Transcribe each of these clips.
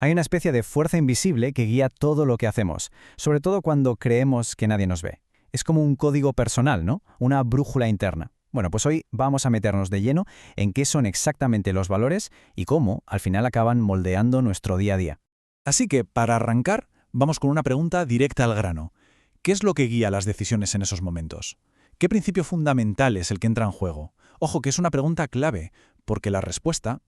Hay una especie de fuerza invisible que guía todo lo que hacemos, sobre todo cuando creemos que nadie nos ve. Es como un código personal, ¿no? Una brújula interna. Bueno, pues hoy vamos a meternos de lleno en qué son exactamente los valores y cómo, al final, acaban moldeando nuestro día a día. Así que, para arrancar, vamos con una pregunta directa al grano. ¿Qué es lo que guía las decisiones en esos momentos? ¿Qué principio fundamental es el que entra en juego? Ojo, que es una pregunta clave, porque la respuesta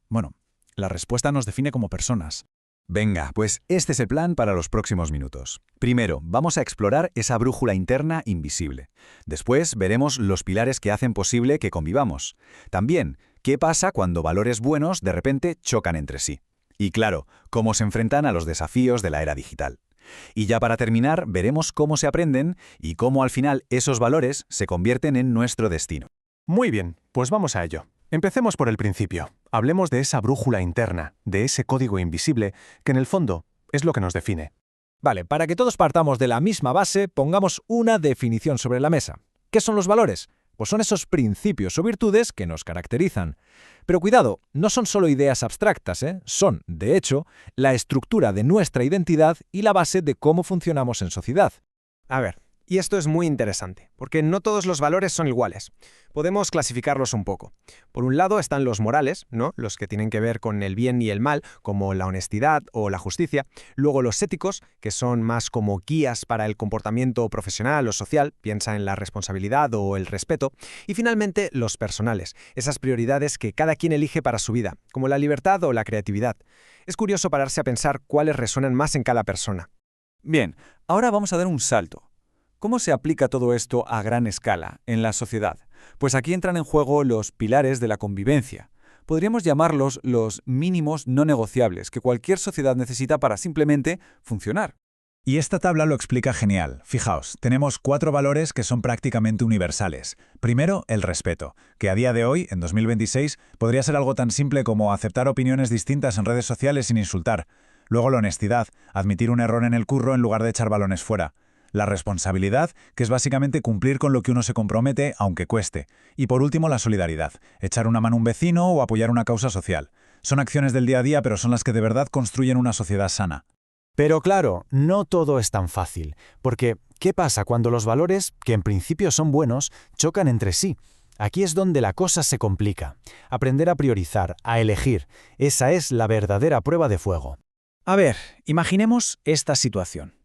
nos define como personas. Venga, pues este es el plan para los próximos minutos. Primero, vamos a explorar esa brújula interna invisible. Después, veremos los pilares que hacen posible que convivamos. También, qué pasa cuando valores buenos de repente chocan entre sí. Y claro, cómo se enfrentan a los desafíos de la era digital. Y ya para terminar, veremos cómo se aprenden y cómo al final esos valores se convierten en nuestro destino. Muy bien, pues vamos a ello. Empecemos por el principio. Hablemos de esa brújula interna, de ese código invisible, que en el fondo es lo que nos define. Vale, para que todos partamos de la misma base, pongamos una definición sobre la mesa. ¿Qué son los valores? Pues son esos principios o virtudes que nos caracterizan. Pero cuidado, no son solo ideas abstractas, son, de hecho, la estructura de nuestra identidad y la base de cómo funcionamos en sociedad. A ver, y esto es muy interesante, porque no todos los valores son iguales. Podemos clasificarlos un poco. Por un lado están los morales, ¿no? Los que tienen que ver con el bien y el mal, como la honestidad o la justicia. Luego los éticos, que son más como guías para el comportamiento profesional o social, piensa en la responsabilidad o el respeto. Y finalmente los personales, esas prioridades que cada quien elige para su vida, como la libertad o la creatividad. Es curioso pararse a pensar cuáles resuenan más en cada persona. Bien, ahora vamos a dar un salto. ¿Cómo se aplica todo esto a gran escala, en la sociedad? Pues aquí entran en juego los pilares de la convivencia. Podríamos llamarlos los mínimos no negociables que cualquier sociedad necesita para simplemente funcionar. Y esta tabla lo explica genial. Fijaos, tenemos 4 valores que son prácticamente universales. Primero, el respeto, que a día de hoy, en 2026, podría ser algo tan simple como aceptar opiniones distintas en redes sociales sin insultar. Luego la honestidad, admitir un error en el curro en lugar de echar balones fuera. La responsabilidad, que es básicamente cumplir con lo que uno se compromete, aunque cueste. Y por último, la solidaridad, echar una mano a un vecino o apoyar una causa social. Son acciones del día a día, pero son las que de verdad construyen una sociedad sana. Pero claro, no todo es tan fácil, porque ¿qué pasa cuando los valores, que en principio son buenos, chocan entre sí? Aquí es donde la cosa se complica. Aprender a priorizar, a elegir, esa es la verdadera prueba de fuego. A ver, imaginemos esta situación,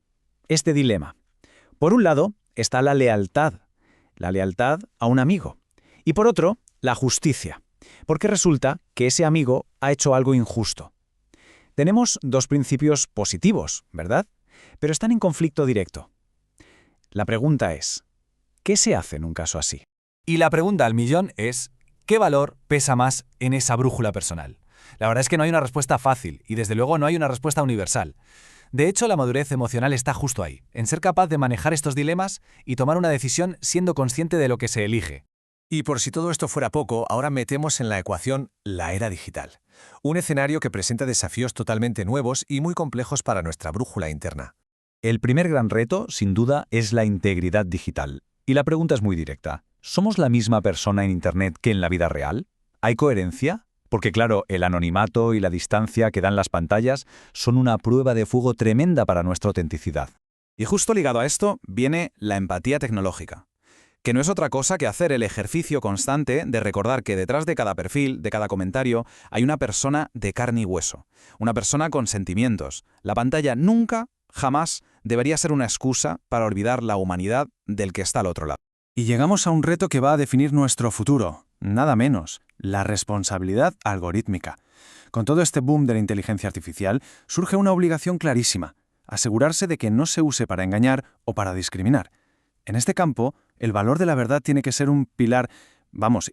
este dilema. Por un lado está la lealtad a un amigo. Y por otro, la justicia, porque resulta que ese amigo ha hecho algo injusto. Tenemos dos principios positivos, ¿verdad? Pero están en conflicto directo. La pregunta es, ¿qué se hace en un caso así? Y la pregunta al millón es, ¿qué valor pesa más en esa brújula personal? La verdad es que no hay una respuesta fácil y desde luego no hay una respuesta universal. De hecho, la madurez emocional está justo ahí, en ser capaz de manejar estos dilemas y tomar una decisión siendo consciente de lo que se elige. Y por si todo esto fuera poco, ahora metemos en la ecuación la era digital. Un escenario que presenta desafíos totalmente nuevos y muy complejos para nuestra brújula interna. El primer gran reto, sin duda, es la integridad digital. Y la pregunta es muy directa. ¿Somos la misma persona en Internet que en la vida real? ¿Hay coherencia? Porque claro, el anonimato y la distancia que dan las pantallas son una prueba de fuego tremenda para nuestra autenticidad. Y justo ligado a esto viene la empatía tecnológica, que no es otra cosa que hacer el ejercicio constante de recordar que detrás de cada perfil, de cada comentario, hay una persona de carne y hueso, una persona con sentimientos. La pantalla nunca, jamás, debería ser una excusa para olvidar la humanidad del que está al otro lado. Y llegamos a un reto que va a definir nuestro futuro, nada menos, la responsabilidad algorítmica. Con todo este boom de la inteligencia artificial, surge una obligación clarísima, asegurarse de que no se use para engañar o para discriminar. En este campo, el valor de la verdad tiene que ser un pilar,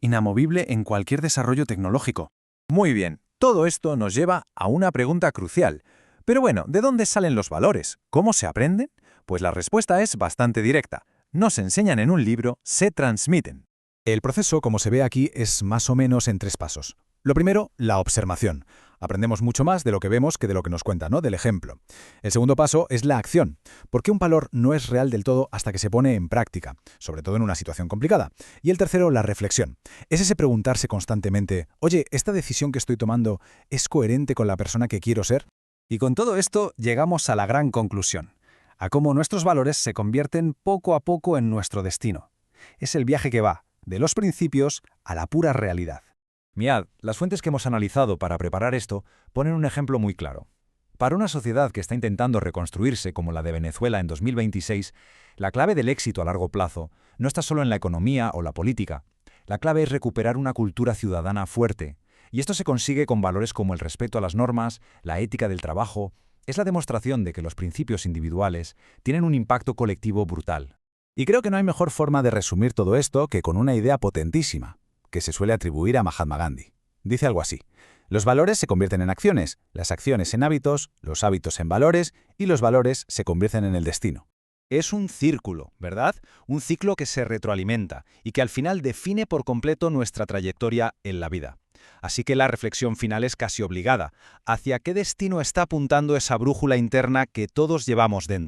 inamovible en cualquier desarrollo tecnológico. Muy bien, todo esto nos lleva a una pregunta crucial. Pero bueno, ¿de dónde salen los valores? ¿Cómo se aprenden? Pues la respuesta es bastante directa. No se enseñan en un libro, se transmiten. El proceso, como se ve aquí, es más o menos en 3 pasos. Lo primero, la observación. Aprendemos mucho más de lo que vemos que de lo que nos cuentan, ¿no? Del ejemplo. El segundo paso es la acción, porque un valor no es real del todo hasta que se pone en práctica, sobre todo en una situación complicada. Y el tercero, la reflexión. Es ese preguntarse constantemente, oye, ¿esta decisión que estoy tomando es coherente con la persona que quiero ser? Y con todo esto llegamos a la gran conclusión, a cómo nuestros valores se convierten poco a poco en nuestro destino. Es el viaje que va de los principios a la pura realidad. Mirad, las fuentes que hemos analizado para preparar esto ponen un ejemplo muy claro. Para una sociedad que está intentando reconstruirse como la de Venezuela en 2026, la clave del éxito a largo plazo no está solo en la economía o la política. La clave es recuperar una cultura ciudadana fuerte, y esto se consigue con valores como el respeto a las normas, la ética del trabajo. Es la demostración de que los principios individuales tienen un impacto colectivo brutal. Y creo que no hay mejor forma de resumir todo esto que con una idea potentísima, que se suele atribuir a Mahatma Gandhi. Dice algo así: los valores se convierten en acciones, las acciones en hábitos, los hábitos en valores y los valores se convierten en el destino. Es un círculo, ¿verdad? Un ciclo que se retroalimenta y que al final define por completo nuestra trayectoria en la vida. Así que la reflexión final es casi obligada. ¿Hacia qué destino está apuntando esa brújula interna que todos llevamos dentro?